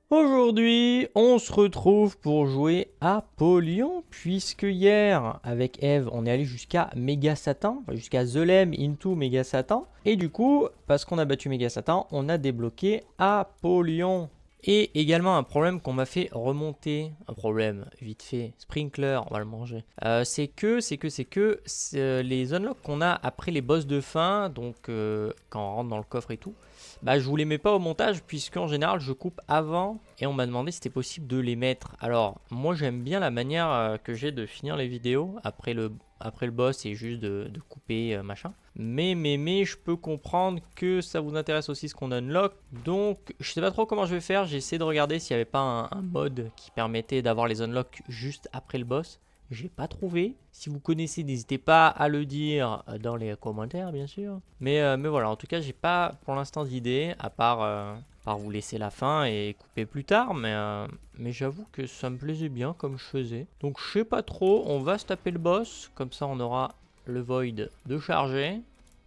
Aujourd'hui, on se retrouve pour jouer à Polion, puisque hier, avec Eve, on est allé jusqu'à Méga Satan, enfin, jusqu'à Zelem into Méga Satan. Et du coup, parce qu'on a battu Méga Satan, on a débloqué Apollyon. Et également un problème qu'on m'a fait remonter, un problème vite fait, Sprinkler, on va le manger. C'est les unlocks qu'on a après les boss de fin, donc quand on rentre dans le coffre et tout, bah, je vous les mets pas au montage puisqu'en général je coupe avant et on m'a demandé si c'était possible de les mettre. Alors moi j'aime bien la manière que j'ai de finir les vidéos après le boss et juste de couper machin. Mais je peux comprendre que ça vous intéresse aussi ce qu'on unlock. Donc je sais pas trop comment je vais faire. J'ai essayé de regarder s'il n'y avait pas un mode qui permettait d'avoir les unlocks juste après le boss. J'ai pas trouvé. Si vous connaissez, n'hésitez pas à le dire dans les commentaires, bien sûr. Mais voilà, en tout cas, j'ai pas pour l'instant d'idée, à part vous laisser la fin et couper plus tard. Mais j'avoue que ça me plaisait bien comme je faisais. Donc je sais pas trop, on va se taper le boss. Comme ça, on aura le void de charger.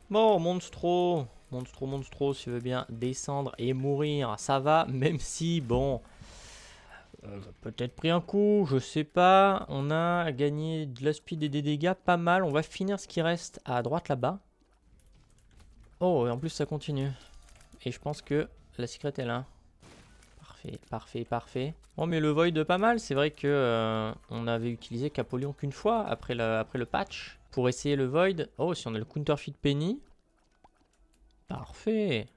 Bon, Monstro, si tu veux bien descendre et mourir, ça va, même si, bon, on a peut-être pris un coup, je sais pas. On a gagné de la speed et des dégâts, pas mal. On va finir ce qui reste à droite là-bas. Oh, et en plus ça continue. Et je pense que la secret est là. Parfait. Bon, mais le void pas mal. C'est vrai que on avait utilisé qu'Apollyon qu'une fois après le patch pour essayer le void. Oh, si on a le counterfeit penny. Parfait.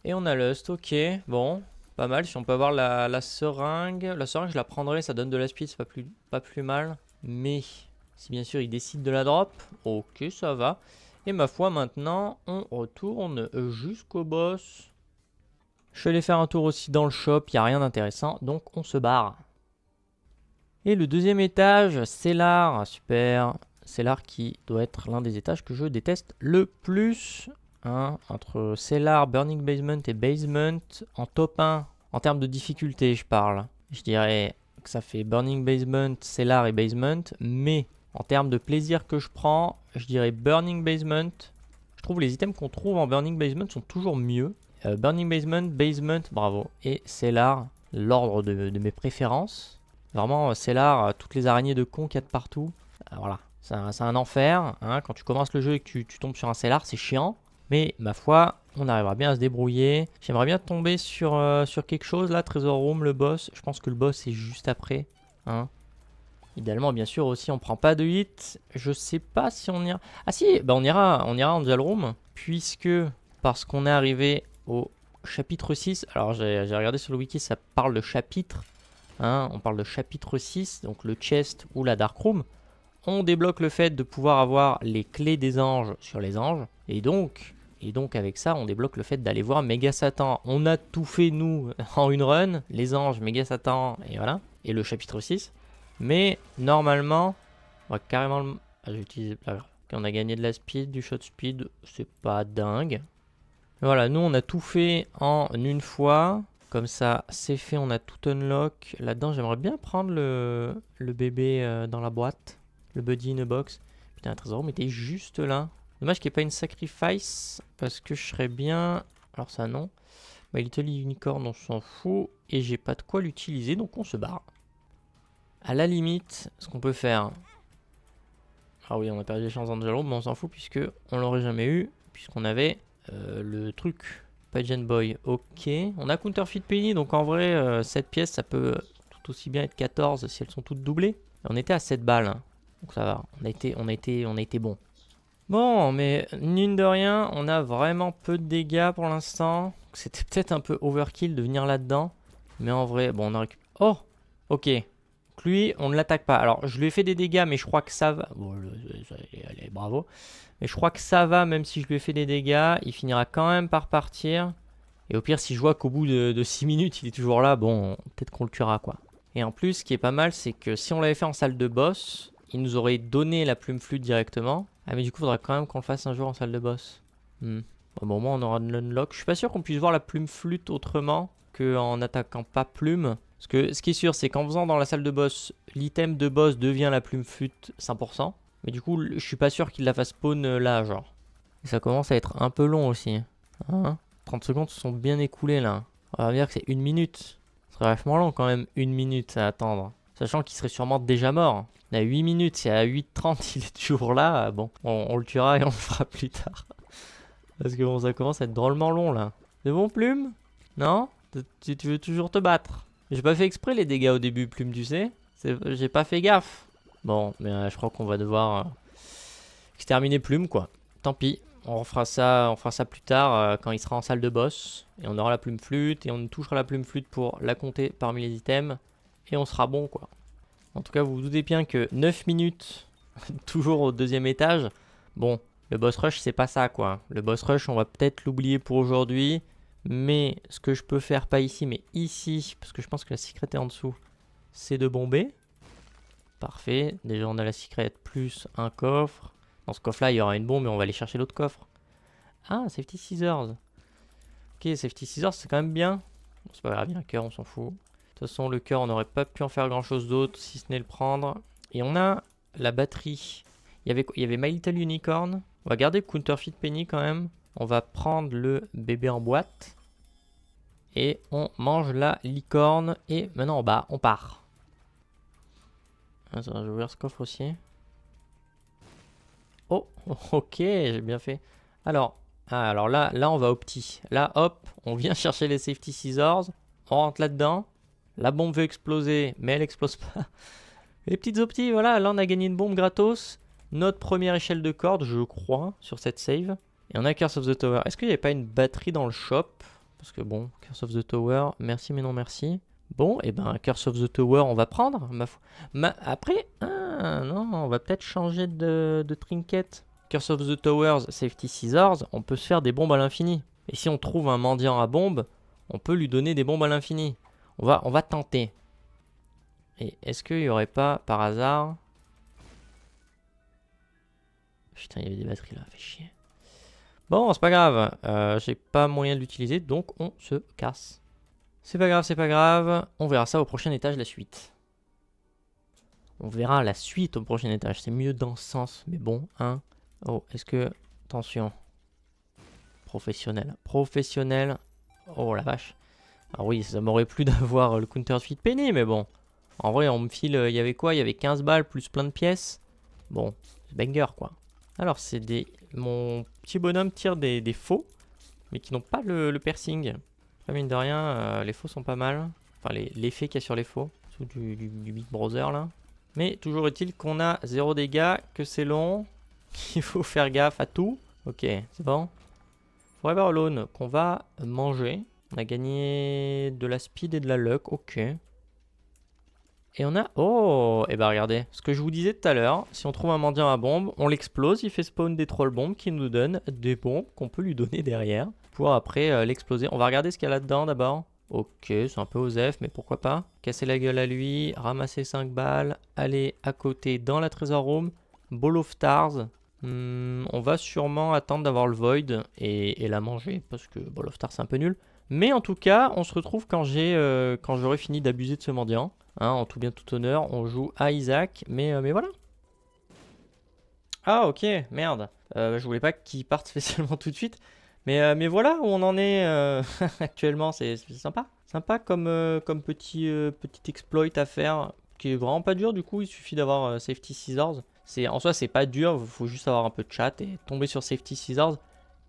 Et on a Lust, ok. Bon, pas mal. Si on peut avoir la seringue. La seringue, je la prendrai. Ça donne de la speed, c'est pas plus mal. Mais si bien sûr il décide de la drop, ok, ça va. Et ma foi, maintenant, on retourne jusqu'au boss. Je vais aller faire un tour aussi dans le shop. Il n'y a rien d'intéressant. Donc, on se barre. Et le deuxième étage, Cellar. Super. Cellar qui doit être l'un des étages que je déteste le plus. Hein, entre Cellar, Burning Basement et Basement, en top 1, en termes de difficulté, je parle. Je dirais que ça fait Burning Basement, Cellar et Basement, mais en termes de plaisir que je prends, je dirais Burning Basement. Je trouve les items qu'on trouve en Burning Basement sont toujours mieux. Burning Basement, bravo. Et Cellar, l'ordre de mes préférences. Vraiment, Cellar, toutes les araignées de con qu'il y a de partout. Voilà, c'est un enfer. Hein. Quand tu commences le jeu et que tu tombes sur un Cellar, c'est chiant. Mais ma foi, on arrivera bien à se débrouiller. J'aimerais bien tomber sur quelque chose là, Trésor Room, le boss. Je pense que le boss est juste après. Hein. Idéalement, bien sûr, aussi, on prend pas de hit. Je sais pas si on ira... Ah si, bah on ira Angel Room. Puisque, parce qu'on est arrivé au chapitre 6. Alors, j'ai regardé sur le wiki, ça parle de chapitre. Hein, on parle de chapitre 6, donc le chest ou la Dark Room. On débloque le fait de pouvoir avoir les clés des anges sur les anges. Et donc avec ça, on débloque le fait d'aller voir Méga Satan. On a tout fait, nous, en une run. Les anges, Méga Satan, et voilà. Et le chapitre 6. Mais, normalement, on va carrément... Ah, j'ai utilisé... On a gagné de la speed, du shot speed. C'est pas dingue. Voilà, nous, on a tout fait en une fois. Comme ça, c'est fait, on a tout unlock. Là-dedans, j'aimerais bien prendre le bébé dans la boîte. Le buddy in a box. Putain, un trésor, mais t'es juste là. Dommage qu'il n'y ait pas une sacrifice. Parce que je serais bien... Alors ça, non. My Little Unicorn, on s'en fout. Et j'ai pas de quoi l'utiliser, donc on se barre. À la limite, ce qu'on peut faire... Ah oui, on a perdu les chances d'Angelo, mais on s'en fout puisque on l'aurait jamais eu. Puisqu'on avait le truc. Pageant Boy, ok. On a Counterfeit Penny, donc en vrai, cette pièce, ça peut tout aussi bien être 14 si elles sont toutes doublées. On était à 7 balles, hein. Donc ça va, on a été bon. Bon, mais mine de rien, on a vraiment peu de dégâts pour l'instant. C'était peut-être un peu overkill de venir là-dedans. Mais en vrai, bon, on a récupéré... Oh, ok. Donc lui, on ne l'attaque pas. Alors, je lui ai fait des dégâts, mais je crois que ça va... Bon, allez, bravo. Mais je crois que ça va, même si je lui ai fait des dégâts. Il finira quand même par partir. Et au pire, si je vois qu'au bout de 6 minutes, il est toujours là, bon, peut-être qu'on le tuera, quoi. Et en plus, ce qui est pas mal, c'est que si on l'avait fait en salle de boss, il nous aurait donné la plume flûte directement. Ah, mais du coup, il faudra quand même qu'on le fasse un jour en salle de boss. Bon, au moins, on aura de l'unlock. Je suis pas sûr qu'on puisse voir la plume flûte autrement qu'en attaquant pas plume. Parce que ce qui est sûr, c'est qu'en faisant dans la salle de boss, l'item de boss devient la plume flûte 100%. Mais du coup, je suis pas sûr qu'il la fasse spawn là, genre. Et ça commence à être un peu long aussi. Hein, 30 secondes se sont bien écoulées là. On va dire que c'est 1 minute. Ce serait vachement long quand même, 1 minute à attendre. Sachant qu'il serait sûrement déjà mort. On a 8 minutes, c'est à 8h30, il est toujours là. Bon, on le tuera et on le fera plus tard. Parce que bon, ça commence à être drôlement long là. C'est bon, Plume? Non? Tu veux toujours te battre? J'ai pas fait exprès les dégâts au début, Plume, tu sais? J'ai pas fait gaffe. Bon, mais je crois qu'on va devoir exterminer Plume, quoi. Tant pis. On fera ça plus tard quand il sera en salle de boss. Et on aura la plume flûte et on touchera la plume flûte pour la compter parmi les items. Et on sera bon, quoi. En tout cas, vous vous doutez bien que 9 minutes, toujours au 2e étage. Bon, le boss rush, c'est pas ça, quoi. Le boss rush, on va peut-être l'oublier pour aujourd'hui. Mais ce que je peux faire, pas ici, mais ici, parce que je pense que la secret est en dessous, c'est de bomber. Parfait. Déjà, on a la secret plus un coffre. Dans ce coffre-là, il y aura une bombe et on va aller chercher l'autre coffre. Ah, safety scissors. Ok, safety scissors, c'est quand même bien. Bon, c'est pas grave, il y a un cœur, on s'en fout. De toute façon, le cœur, on n'aurait pas pu en faire grand-chose d'autre, si ce n'est le prendre. Et on a la batterie. Il y avait My Little Unicorn. On va garder Counterfeit Penny quand même. On va prendre le bébé en boîte. Et on mange la licorne. Et maintenant, en bas, on part. Attends, je vais ouvrir ce coffre aussi. Oh, ok, j'ai bien fait. Alors là, on va au petit. Là, hop, on vient chercher les safety scissors. On rentre là-dedans. La bombe veut exploser, mais elle explose pas. Les petites optis, voilà, là on a gagné une bombe gratos. Notre première échelle de corde, je crois, sur cette save. Et on a Curse of the Tower. Est-ce qu'il n'y avait pas une batterie dans le shop? Parce que bon, Curse of the Tower, merci mais non merci. Bon, et ben Curse of the Tower, on va prendre. Après, non, on va peut-être changer de trinket. Curse of the Towers, Safety Scissors, on peut se faire des bombes à l'infini. Et si on trouve un mendiant à bombes, on peut lui donner des bombes à l'infini. On va tenter. Et est-ce qu'il n'y aurait pas, par hasard... Putain, il y avait des batteries là, fait chier. Bon, c'est pas grave. J'ai pas moyen de l'utiliser, donc on se casse. C'est pas grave, c'est pas grave. On verra ça au prochain étage, la suite. On verra la suite au prochain étage. C'est mieux dans ce sens, mais bon, hein. Oh, est-ce que... Attention. Professionnel. Professionnel. Oh la vache. Ah oui, ça m'aurait plu d'avoir le Counterfeit Penny, mais bon. En vrai, on me file... Il y avait quoi? Il y avait 15 balles plus plein de pièces. Bon, c'est banger, quoi. Alors, c'est des... Mon petit bonhomme tire des faux, mais qui n'ont pas le piercing. Pas mine de rien, les faux sont pas mal. Enfin, l'effet qu'il y a sur les faux. Sous du Big Brother, là. Mais toujours est-il qu'on a 0 dégâts, que c'est long, qu'il faut faire gaffe à tout. Ok, c'est bon. Forever Alone, qu'on va manger. On a gagné de la speed et de la luck, ok. Et on a... Oh, et bah regardez, ce que je vous disais tout à l'heure, si on trouve un mendiant à bombe, on l'explose, il fait spawn des troll bombes qui nous donnent des bombes qu'on peut lui donner derrière pour après l'exploser. On va regarder ce qu'il y a là-dedans d'abord. Ok, c'est un peu osef, mais pourquoi pas. Casser la gueule à lui, ramasser 5 balles, aller à côté dans la Treasure Room, Ball of Stars. On va sûrement attendre d'avoir le Void et la manger, parce que Ball of Stars c'est un peu nul. Mais en tout cas, on se retrouve quand j'aurai fini d'abuser de ce mendiant. Hein, en tout bien tout honneur, on joue à Isaac, mais voilà. Ah ok, merde. Je voulais pas qu'il parte spécialement tout de suite. Mais voilà où on en est actuellement, c'est sympa. Sympa comme petit exploit à faire, qui est vraiment pas dur du coup, il suffit d'avoir Safety Scissors. En soi c'est pas dur, il faut juste avoir un peu de chat et tomber sur Safety Scissors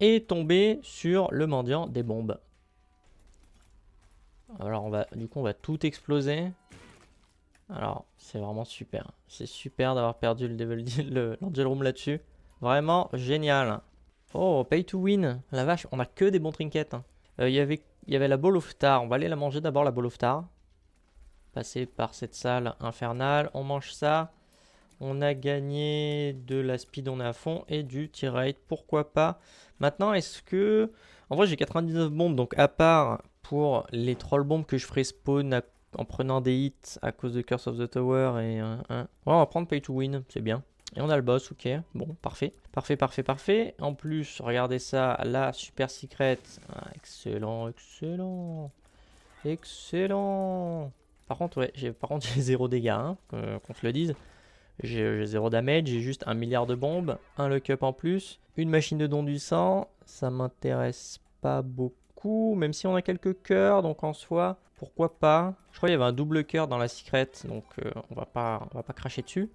et tomber sur le mendiant des bombes. Alors du coup on va tout exploser. Alors c'est vraiment super. C'est super d'avoir perdu l'Angel Room là-dessus. Vraiment génial. Oh, pay to win. La vache, on a que des bons trinkets. Hein. Il y avait la Ball of Star. On va aller la manger d'abord, la Ball of Star. Passer par cette salle infernale. On mange ça. On a gagné de la speed, on est à fond. Et du tir rate, pourquoi pas. Maintenant, est-ce que... En vrai, j'ai 99 bombes. Donc, à part pour les troll bombes que je ferai spawn en prenant des hits à cause de Curse of the Tower. Et, ouais, on va prendre pay to win. C'est bien. Et on a le boss, ok. Bon, parfait. Parfait, parfait, parfait. En plus, regardez ça, la super secret. Ah, excellent, excellent. Excellent. Par contre, ouais, j'ai 0 dégâts, hein, qu'on se le dise. J'ai 0 damage, j'ai juste 1 milliard de bombes, un lock-up en plus, une machine de don du sang. Ça m'intéresse pas beaucoup. beaucoup, même si on a quelques cœurs, donc en soi, pourquoi pas. Je crois qu'il y avait un double cœur dans la secret, donc on va pas cracher dessus.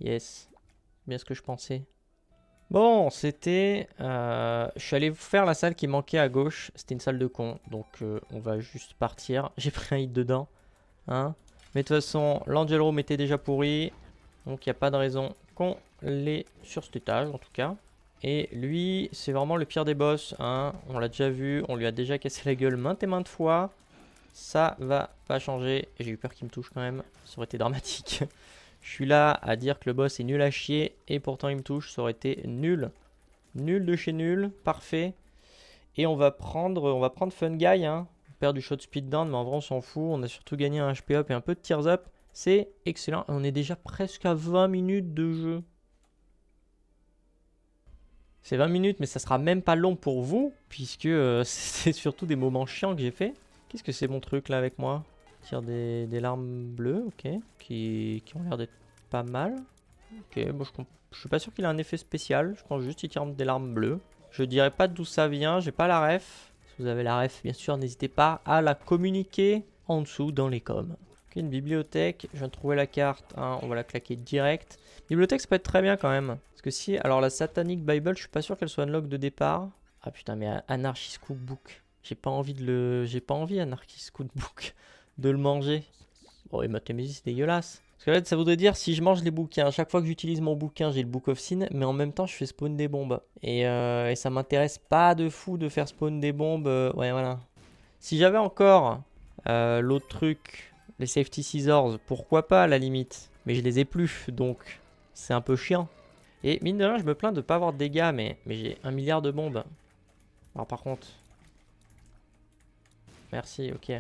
Yes, bien ce que je pensais. Bon, c'était... je suis allé faire la salle qui manquait à gauche. C'était une salle de con. Donc, on va juste partir. J'ai pris un hit dedans. Hein. Mais de toute façon, l'Angel Room était déjà pourri. Donc, il n'y a pas de raison qu'on l'ait sur cet étage, en tout cas. Et lui, c'est vraiment le pire des boss. Hein. On l'a déjà vu. On lui a déjà cassé la gueule maintes et maintes fois. Ça va pas changer. J'ai eu peur qu'il me touche quand même. Ça aurait été dramatique. Je suis là à dire que le boss est nul à chier et pourtant il me touche, ça aurait été nul. Nul de chez nul, parfait. Et on va prendre Fun Guy, hein. On perd du shot speed down, mais en vrai on s'en fout. On a surtout gagné un HP up et un peu de tears up. C'est excellent. On est déjà presque à 20 minutes de jeu. C'est 20 minutes, mais ça sera même pas long pour vous, puisque c'est surtout des moments chiants que j'ai fait. Qu'est-ce que c'est mon truc là avec moi? Tire des larmes bleues, ok, qui ont l'air d'être pas mal. Ok, bon, je suis pas sûr qu'il a un effet spécial, je pense juste qu'il tire des larmes bleues. Je dirais pas d'où ça vient, j'ai pas la ref. Si vous avez la ref, bien sûr, n'hésitez pas à la communiquer en dessous dans les coms. Ok, une bibliothèque, je viens de trouver la carte, hein, on va la claquer direct. Bibliothèque, ça peut être très bien quand même. Parce que si, alors la Satanic Bible, je suis pas sûr qu'elle soit unlock de départ. Ah putain, mais Anarchist Cookbook, j'ai pas envie Anarchist Cookbook. De le manger. Bon, et Mathémésie, c'est dégueulasse. Parce que là, ça voudrait dire, si je mange les bouquins, à chaque fois que j'utilise mon bouquin, j'ai le Book of Sin, mais en même temps, je fais spawn des bombes. Et ça m'intéresse pas de fou de faire spawn des bombes. Ouais, voilà. Si j'avais encore l'autre truc, les Safety Scissors, pourquoi pas à la limite. Mais je les ai plus, donc c'est un peu chiant. Et mine de rien, je me plains de pas avoir de dégâts, mais j'ai 1 milliard de bombes. Alors par contre... Merci, ok.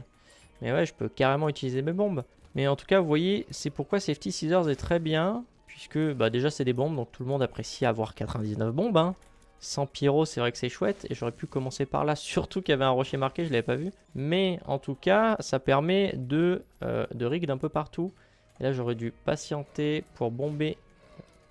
Mais ouais, je peux carrément utiliser mes bombes. Mais en tout cas, vous voyez, c'est pourquoi Safety Scissors est très bien. Puisque bah, déjà, c'est des bombes, donc tout le monde apprécie avoir 99 bombes. Hein. Sans pyro, c'est vrai que c'est chouette. Et j'aurais pu commencer par là, surtout qu'il y avait un rocher marqué, je ne l'avais pas vu. Mais en tout cas, ça permet de rig d'un peu partout. Et là, j'aurais dû patienter pour bomber.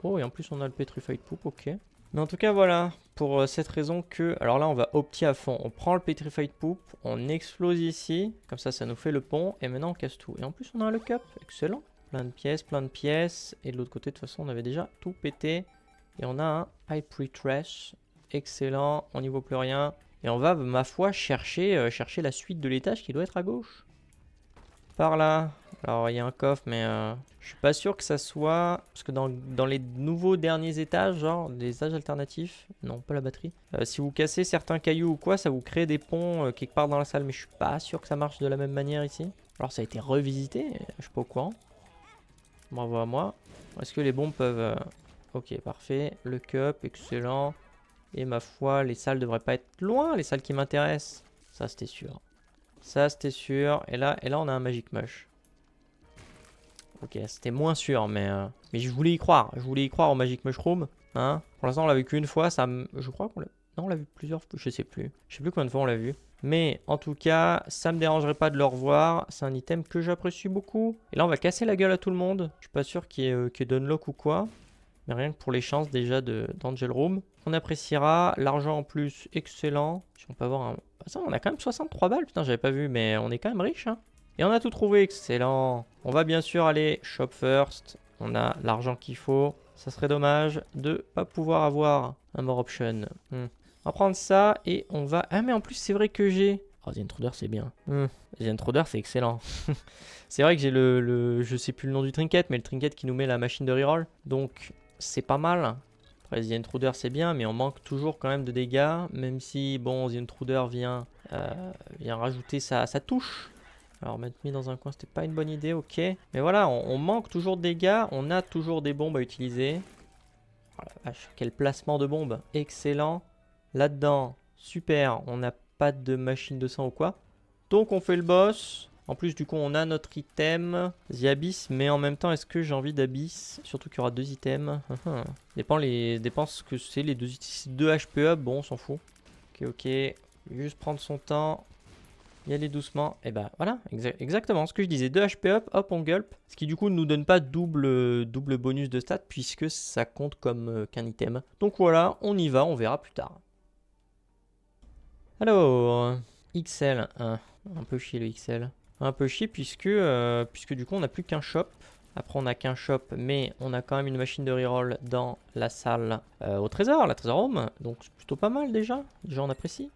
Oh, et en plus, on a le Petrified Poop, ok. Mais en tout cas, voilà, pour cette raison que... Alors là, on va opti à fond. On prend le Petrified Poop, on explose ici. Comme ça nous fait le pont. Et maintenant, on casse tout. Et en plus, on a un lock-up. Excellent. Plein de pièces, plein de pièces. Et de l'autre côté, de toute façon, on avait déjà tout pété. Et on a un High Pre-Trash. Excellent. On n'y voit plus rien. Et on va, ma foi, chercher la suite de l'étage qui doit être à gauche. Par là. Alors, il y a un coffre, mais je suis pas sûr que ça soit... Parce que dans les nouveaux derniers étages, genre des étages alternatifs... Non, pas la batterie. Si vous cassez certains cailloux ou quoi, ça vous crée des ponts quelque part dans la salle. Mais je suis pas sûr que ça marche de la même manière ici. Alors, ça a été revisité. Je suis pas au courant. Bravo à moi. Est-ce que les bombes peuvent... Ok, parfait. Le cup, excellent. Et ma foi, les salles devraient pas être loin, les salles qui m'intéressent. Ça, c'était sûr. Ça, c'était sûr. Et là, on a un Magic Mush. Ok, c'était moins sûr, mais je voulais y croire. Je voulais y croire au Magic Mushroom. Hein. Pour l'instant, on l'a vu qu'une fois. Je crois qu'on l'a... Non, on l'a vu plusieurs fois. Je sais plus. Je sais plus combien de fois on l'a vu. Mais en tout cas, ça me dérangerait pas de le revoir. C'est un item que j'apprécie beaucoup. Et là, on va casser la gueule à tout le monde. Je suis pas sûr qu'il y ait d'unlock ou quoi. Mais rien que pour les chances déjà d'Angel Room. On appréciera. L'argent en plus, excellent. Si on peut avoir un... Ça, on a quand même 63 balles. Putain, j'avais pas vu. Mais on est quand même riche, hein. Et on a tout trouvé, excellent. On va bien sûr aller shop first. On a l'argent qu'il faut. Ça serait dommage de pas pouvoir avoir un more option. On va prendre ça et on va... Ah mais en plus c'est vrai que j'ai... Oh, The Intruder c'est bien. The Intruder c'est excellent. C'est vrai que j'ai je sais plus le nom du trinket, mais le trinket qui nous met la machine de reroll. Donc c'est pas mal. Après The Intruder c'est bien, mais on manque toujours quand même de dégâts. Même si, bon, The Intruder vient rajouter sa touche. Alors mettre mis dans un coin, c'était pas une bonne idée, ok. Mais voilà, on manque toujours de dégâts, on a toujours des bombes à utiliser. Oh la vache, quel placement de bombes, excellent. Là-dedans, super, on n'a pas de machine de sang ou quoi. Donc on fait le boss. En plus, du coup, on a notre item, The Abyss, mais en même temps, est-ce que j'ai envie d'Abyss? Surtout qu'il y aura 2 items. Dépend ce que c'est, les 2 HP up, bon, on s'en fout. Ok, juste prendre son temps. Y aller doucement, et bah voilà, exactement ce que je disais, 2 HP up, hop on gulp, ce qui du coup ne nous donne pas double bonus de stats puisque ça compte comme qu'un item. Donc voilà, on y va, on verra plus tard. Alors, XL. Un peu chier le XL. Un peu chier puisque du coup on n'a plus qu'un shop. Après on n'a qu'un shop, mais on a quand même une machine de reroll dans la salle au trésor, la trésor room. Donc c'est plutôt pas mal déjà. Les gens on apprécie.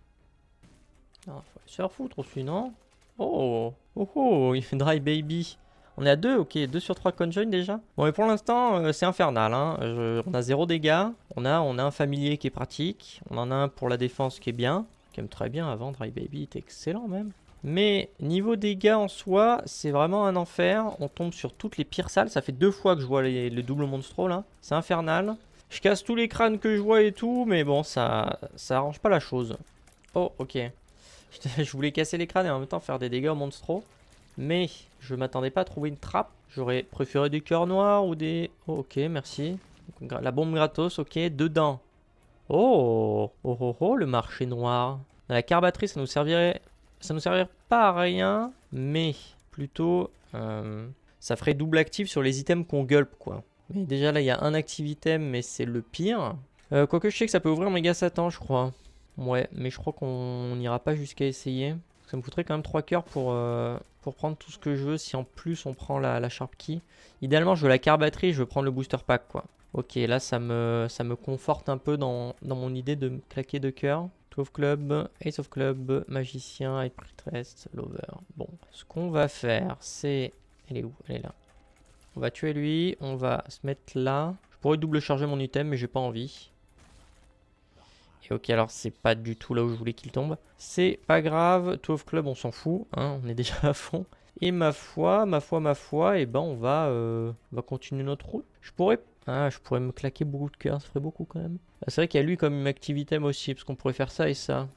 Ah, faut se faire foutre aussi, non? Oh, oh, oh, il fait dry baby. On est à 2, ok, 2 sur 3 conjoin déjà. Bon, mais pour l'instant, c'est infernal. Hein. On a 0 dégâts. On a un familier qui est pratique. On en a un pour la défense qui est bien. Qui aime très bien avant. Dry baby était excellent même. Mais niveau dégâts en soi, c'est vraiment un enfer. On tombe sur toutes les pires salles. Ça fait 2 fois que je vois le double monstro là. C'est infernal. Je casse tous les crânes que je vois et tout. Mais bon, ça arrange pas la chose. Oh, ok. Je voulais casser les crânes et en même temps faire des dégâts au monstro. Mais je m'attendais pas à trouver une trappe. J'aurais préféré des cœurs noirs ou des... Oh, ok, merci. La bombe gratos, ok. Dedans. Oh, oh, oh, oh, le marché noir. La carbatrice, ça nous servirait pas à rien. Mais plutôt... ça ferait double actif sur les items qu'on gulp, quoi. Mais déjà, là, il y a un active item, mais c'est le pire. Quoique, je sais que ça peut ouvrir méga Satan, je crois. Ouais, mais je crois qu'on n'ira pas jusqu'à essayer. Ça me coûterait quand même 3 cœurs pour prendre tout ce que je veux. Si en plus on prend la Sharp Key. Idéalement, je veux la carbatterie, je veux prendre le booster pack, quoi. Ok, là ça me conforte un peu dans mon idée de me claquer 2 cœurs. 2 of club, Ace of club, magicien, High Priestess, Lover. Bon, ce qu'on va faire, c'est... Elle est où? Elle est là. On va tuer lui, on va se mettre là. Je pourrais double charger mon item, mais j'ai pas envie. Et ok, alors c'est pas du tout là où je voulais qu'il tombe. C'est pas grave, 2 of club, on s'en fout, hein, on est déjà à fond. Et ma foi, et ben on va continuer notre route. Je pourrais me claquer beaucoup de cœurs, ça ferait beaucoup quand même. Ah, c'est vrai qu'il y a lui comme une activité aussi, parce qu'on pourrait faire ça et ça.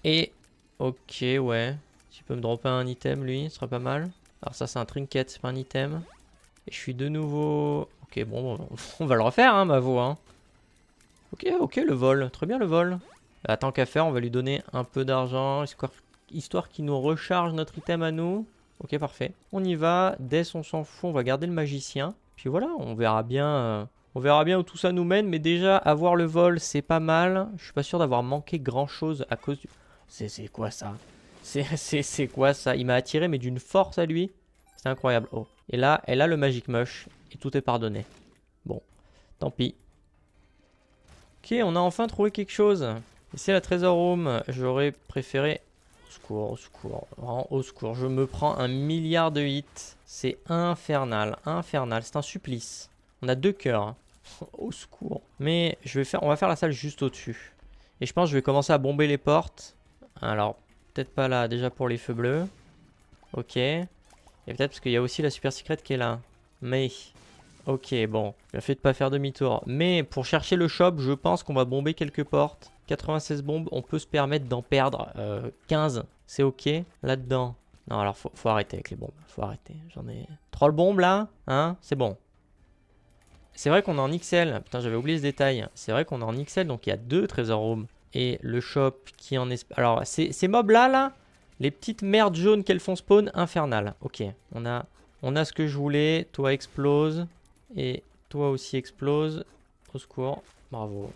Et, ok, ouais. S'il peut me dropper un item, lui, ce serait pas mal. Alors ça, c'est un trinket, c'est pas un item. Et je suis de nouveau... Ok, bon, on va le refaire, hein, Mavo, hein. Ok, ok, le vol. Très bien, le vol. Bah, tant qu'à faire, on va lui donner un peu d'argent, histoire qu'il nous recharge notre item à nous. Ok, parfait. On y va. Death, on s'en fout. On va garder le magicien. Puis voilà, on verra bien où tout ça nous mène. Mais déjà, avoir le vol, c'est pas mal. Je suis pas sûr d'avoir manqué grand-chose à cause du... C'est quoi ça? C'est quoi ça? Il m'a attiré, mais d'une force à lui. C'est incroyable. Oh. Et là, elle a le Magic Mush. Et tout est pardonné. Bon, tant pis. Ok, on a enfin trouvé quelque chose. Et c'est la Treasure Room. J'aurais préféré... Au secours, au secours. Vraiment, au secours. Je me prends 1 milliard de hits. C'est infernal. Infernal. C'est un supplice. On a 2 cœurs. Au secours. Mais on va faire la salle juste au-dessus. Et je pense que je vais commencer à bomber les portes. Alors, peut-être pas là. Déjà pour les feux bleus. Ok. Et peut-être parce qu'il y a aussi la super secret qui est là. Mais... Ok, bon, bien fait de pas faire demi-tour. Mais pour chercher le shop, je pense qu'on va bomber quelques portes. 96 bombes, on peut se permettre d'en perdre 15. C'est ok. Là-dedans. Non, alors faut arrêter avec les bombes. Faut arrêter. J'en ai... Troll bombes là, hein? C'est bon. C'est vrai qu'on est en XL. Putain, j'avais oublié ce détail. C'est vrai qu'on est en XL, donc il y a 2 Treasure Rooms. Et le shop qui en est... Alors, ces mobs là, les petites merdes jaunes qu'elles font spawn, infernales. Ok, on a ce que je voulais. Toi, explose. Et toi aussi explose. Au secours. Bravo.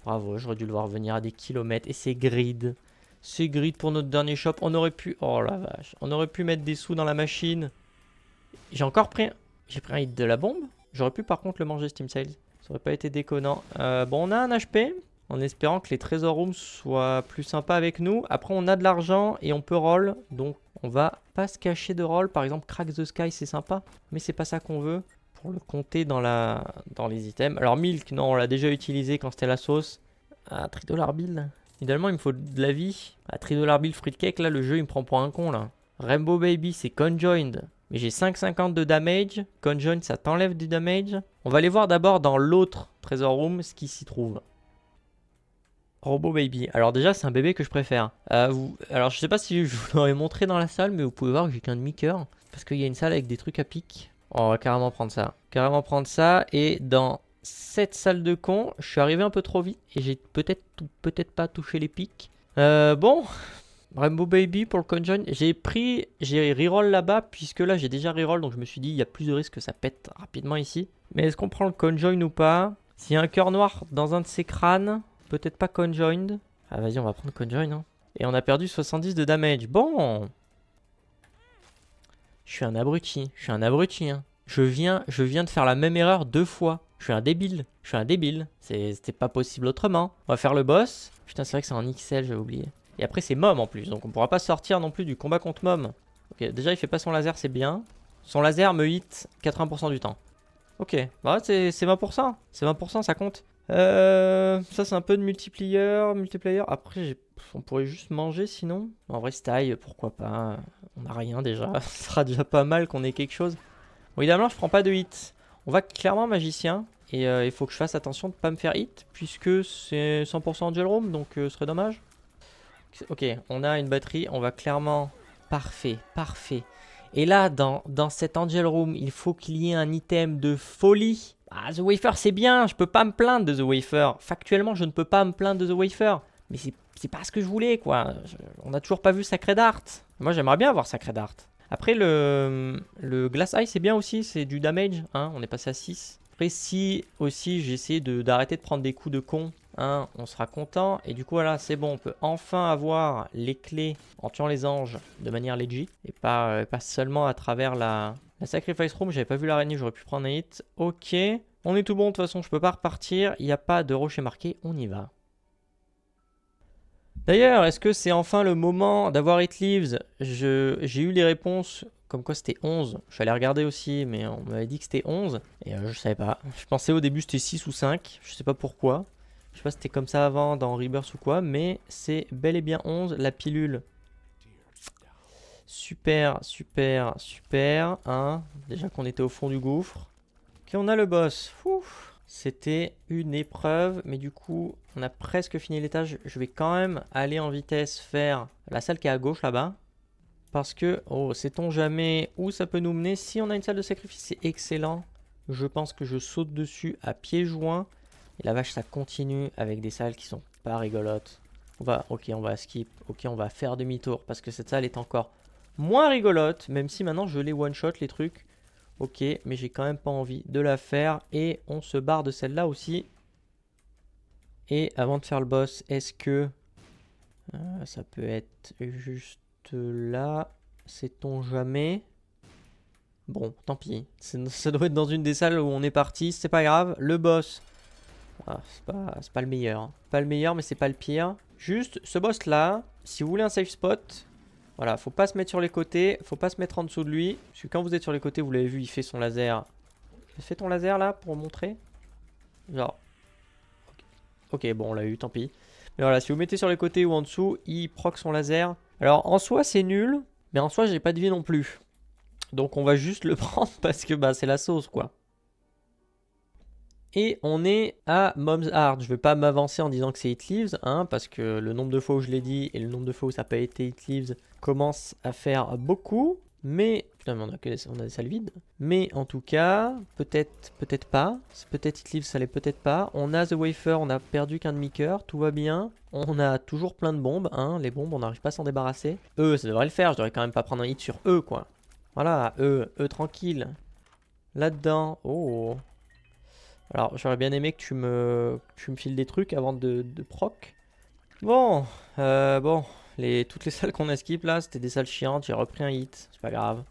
Bravo, j'aurais dû le voir venir à des kilomètres. Et c'est grid. C'est grid pour notre dernier shop. On aurait pu... Oh la vache. On aurait pu mettre des sous dans la machine. J'ai encore pris... J'ai pris un hit de la bombe. J'aurais pu par contre le manger Steam Sales. Ça aurait pas été déconnant. Bon, on a un HP. En espérant que les Treasure Rooms soient plus sympas avec nous. Après, on a de l'argent et on peut roll. Donc, on va pas se cacher de roll. Par exemple, Crack the Sky, c'est sympa. Mais c'est pas ça qu'on veut. Pour le compter dans les items. Alors Milk, non, on l'a déjà utilisé quand c'était la sauce. Ah, $3 bill. Idéalement, il me faut de la vie. Ah, $3 bill fruit cake, là, le jeu, il me prend pour un con, là. Rainbow Baby, c'est conjoined. Mais j'ai 5,50 de damage. Conjoined, ça t'enlève du damage. On va aller voir d'abord dans l'autre Treasure Room ce qui s'y trouve. Robo Baby. Alors déjà, c'est un bébé que je préfère. Alors, je sais pas si je vous l'aurais montré dans la salle, mais vous pouvez voir que j'ai qu'un demi-cœur. Parce qu'il y a une salle avec des trucs à pic. On va carrément prendre ça. Carrément prendre ça. Et dans cette salle de con, je suis arrivé un peu trop vite. Et j'ai peut-être pas touché les pics. Bon. Rainbow Baby pour le conjoin. J'ai reroll là-bas. Puisque là, j'ai déjà reroll. Donc je me suis dit, il y a plus de risques que ça pète rapidement ici. Mais est-ce qu'on prend le conjoin ou pas? S'il y a un cœur noir dans un de ces crânes, peut-être pas conjoined. Ah vas-y, on va prendre conjoin. Hein. Et on a perdu 70 de damage. Bon. Je suis un abruti. Je suis un abruti. Hein. Je viens de faire la même erreur 2 fois. Je suis un débile. Je suis un débile. C'était pas possible autrement. On va faire le boss. Putain, c'est vrai que c'est en XL, j'avais oublié. Et après, c'est Mom en plus. Donc on pourra pas sortir non plus du combat contre Mom. Ok, déjà, il fait pas son laser, c'est bien. Son laser me hit 80% du temps. Ok, bah c'est 20%. C'est 20%, ça compte. Ça, c'est un peu de multiplayer. Après, on pourrait juste manger sinon. En vrai, style, pourquoi pas. On a rien déjà. Ce sera déjà pas mal qu'on ait quelque chose. Bon, évidemment, je prends pas de hit. On va clairement magicien. Et il faut que je fasse attention de pas me faire hit. Puisque c'est 100% Angel Room. Donc, ce serait dommage. Ok, on a une batterie. On va clairement... Parfait, parfait. Et là, dans cet Angel Room, il faut qu'il y ait un item de folie. Ah, The Wafer, c'est bien. Je peux pas me plaindre de The Wafer. Factuellement, je ne peux pas me plaindre de The Wafer. Mais c'est pas ce que je voulais, quoi. On n'a toujours pas vu Sacred Art. Moi, j'aimerais bien voir Sacred Art. Après, le Glass Eye, c'est bien aussi. C'est du damage. Hein, on est passé à 6. Après, si aussi j'essaie d'arrêter de prendre des coups de con, hein, on sera content. Et du coup, voilà, c'est bon. On peut enfin avoir les clés en tuant les anges de manière legit. Et pas seulement à travers la Sacrifice Room. J'avais pas vu l'araignée, j'aurais pu prendre un hit. Ok. On est tout bon, de toute façon, je peux pas repartir. Il n'y a pas de rocher marqué. On y va. D'ailleurs, est-ce que c'est enfin le moment d'avoir It Leaves? J'ai eu les réponses comme quoi c'était 11. Je suis allé regarder aussi, mais on m'avait dit que c'était 11. Et je savais pas. Je pensais au début c'était 6 ou 5. Je sais pas pourquoi. Je sais pas si c'était comme ça avant dans Rebirth ou quoi. Mais c'est bel et bien 11. La pilule. Super, super, super. Hein. Déjà qu'on était au fond du gouffre. Ok, on a le boss. Ouf. C'était une épreuve, mais du coup, on a presque fini l'étage. Je vais quand même aller en vitesse faire la salle qui est à gauche là-bas. Parce que, oh, sait-on jamais où ça peut nous mener. Si on a une salle de sacrifice, c'est excellent. Je pense que je saute dessus à pieds joints. Et la vache, ça continue avec des salles qui sont pas rigolotes. Ok, on va skip. Ok, on va faire demi-tour parce que cette salle est encore moins rigolote. Même si maintenant je les one-shot les trucs. Ok, mais j'ai quand même pas envie de la faire. Et on se barre de celle-là aussi. Et avant de faire le boss, est-ce que... ça peut être juste là. Sait-on jamais? Bon, tant pis. Ça doit être dans une des salles où on est parti. C'est pas grave. Le boss. Ah, c'est pas le meilleur. Hein. Pas le meilleur, mais c'est pas le pire. Juste, ce boss-là, si vous voulez un safe spot... Voilà, faut pas se mettre sur les côtés, faut pas se mettre en dessous de lui. Parce que quand vous êtes sur les côtés, vous l'avez vu, il fait son laser. Fais ton laser là pour montrer. Genre. Ok, bon, on l'a eu, tant pis. Mais voilà, si vous mettez sur les côtés ou en dessous, il proc son laser. Alors en soi, c'est nul. Mais en soi, j'ai pas de vie non plus. Donc on va juste le prendre parce que bah, c'est la sauce quoi. Et on est à Mom's Heart. Je vais pas m'avancer en disant que c'est It Leaves, hein, parce que le nombre de fois où je l'ai dit et le nombre de fois où ça n'a pas été It Leaves commence à faire beaucoup. Mais, putain, mais on a des salles vides. Mais en tout cas, peut-être pas. Peut-être It Leaves, ça l'est peut-être pas. On a The Wafer, on a perdu qu'un demi-cœur, tout va bien. On a toujours plein de bombes, hein. Les bombes, on n'arrive pas à s'en débarrasser. Eux, ça devrait le faire, je devrais quand même pas prendre un hit sur eux, quoi. Voilà, eux tranquille. Là-dedans, oh... Alors, j'aurais bien aimé que tu me files des trucs avant de proc. Bon, toutes les salles qu'on a skip là, c'était des salles chiantes. J'ai repris un hit, c'est pas grave.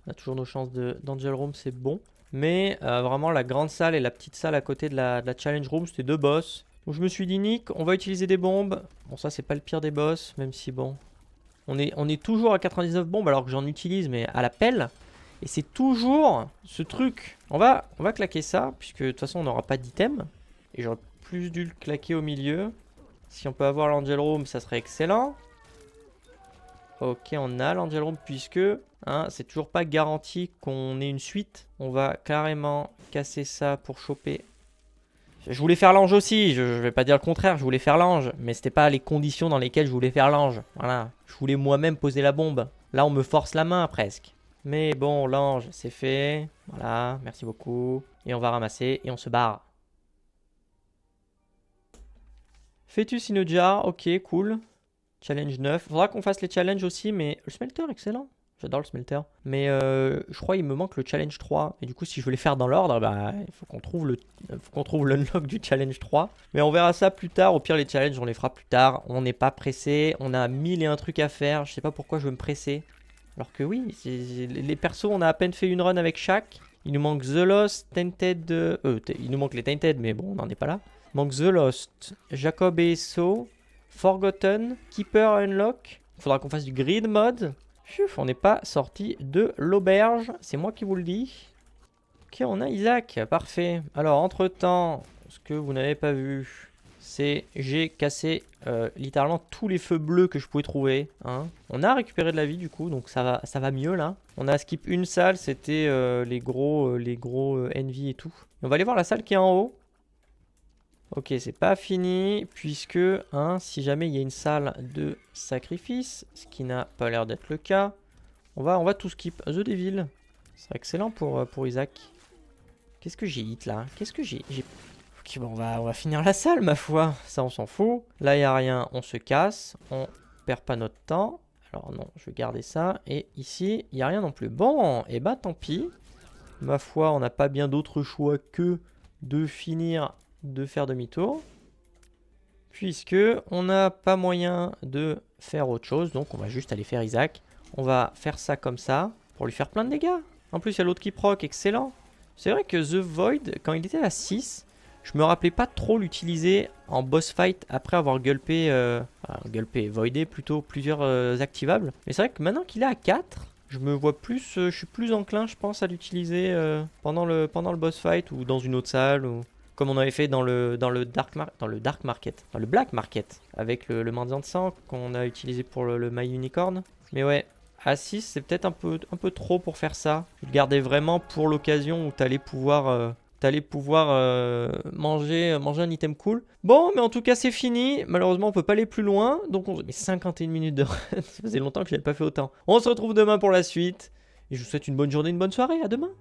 On a toujours nos chances d'Angel Room, c'est bon. Mais vraiment, la grande salle et la petite salle à côté de la Challenge Room, c'était deux boss. Donc je me suis dit, Nick, on va utiliser des bombes. Bon, ça, c'est pas le pire des boss, même si bon. On est toujours à 99 bombes alors que j'en utilise, mais à la pelle. Et c'est toujours ce truc. On va claquer ça, puisque de toute façon on n'aura pas d'item. Et j'aurais plus dû le claquer au milieu. Si on peut avoir l'Angel Room, ça serait excellent. Ok, on a l'Angel Room, puisque hein, c'est toujours pas garanti qu'on ait une suite. On va carrément casser ça pour choper. Je voulais faire l'ange aussi, je vais pas dire le contraire, je voulais faire l'ange. Mais c'était pas les conditions dans lesquelles je voulais faire l'ange. Voilà, je voulais moi-même poser la bombe. Là on me force la main presque. Mais bon, l'ange, c'est fait. Voilà, merci beaucoup. Et on va ramasser et on se barre. Fetus in a jar, ok, cool. Challenge 9. Faudra qu'on fasse les challenges aussi, mais le smelter, excellent. J'adore le smelter. Mais je crois qu'il me manque le challenge 3. Et du coup, si je veux les faire dans l'ordre, bah, il faut qu'on trouve l'unlock du challenge 3. Mais on verra ça plus tard. Au pire, les challenges, on les fera plus tard. On n'est pas pressé. On a 1001 trucs à faire. Je sais pas pourquoi je veux me presser. Alors que oui, les persos, on a à peine fait une run avec chaque. Il nous manque The Lost, Tainted... il nous manque les Tainted, mais bon, on n'en est pas là. Il manque The Lost, Jacob et So, Forgotten, Keeper Unlock. Il faudra qu'on fasse du grid mode. On n'est pas sorti de l'auberge, c'est moi qui vous le dis. Ok, on a Isaac, parfait. Alors, entre-temps, ce que vous n'avez pas vu, c'est j'ai cassé littéralement tous les feux bleus que je pouvais trouver. Hein. On a récupéré de la vie du coup, donc ça va mieux là. On a skip une salle, c'était les gros envy et tout. Et on va aller voir la salle qui est en haut. Ok, c'est pas fini, puisque hein, si jamais il y a une salle de sacrifice, ce qui n'a pas l'air d'être le cas, on va tout skip. The Devil, c'est excellent pour Isaac. Qu'est-ce que j'ai hit là? Qu'est-ce que j'ai... Ok, bon, on va finir la salle, ma foi. Ça, on s'en fout. Là, il n'y a rien, on se casse. On perd pas notre temps. Alors non, je vais garder ça. Et ici, il n'y a rien non plus. Bon, et bah tant pis. Ma foi, on n'a pas bien d'autre choix que de finir de faire demi-tour. Puisque on n'a pas moyen de faire autre chose. Donc on va juste aller faire Isaac. On va faire ça comme ça pour lui faire plein de dégâts. En plus, il y a l'autre qui proc, excellent. C'est vrai que The Void, quand il était à 6, je me rappelais pas trop l'utiliser en boss fight après avoir gulpé, voidé plutôt plusieurs activables. Mais c'est vrai que maintenant qu'il est à 4, je me vois plus, je suis plus enclin, je pense, à l'utiliser pendant le boss fight ou dans une autre salle ou comme on avait fait dans le Black Market avec le mendiant de sang qu'on a utilisé pour le My Unicorn. Mais ouais, à 6 c'est peut-être un peu trop pour faire ça. Je le gardais vraiment pour l'occasion où t'allais pouvoir manger un item cool. Bon, mais en tout cas c'est fini. Malheureusement on peut pas aller plus loin. Donc on... Mais 51 minutes de run, ça faisait longtemps que j'avais pas fait autant. On se retrouve demain pour la suite. Et je vous souhaite une bonne journée, une bonne soirée. À demain.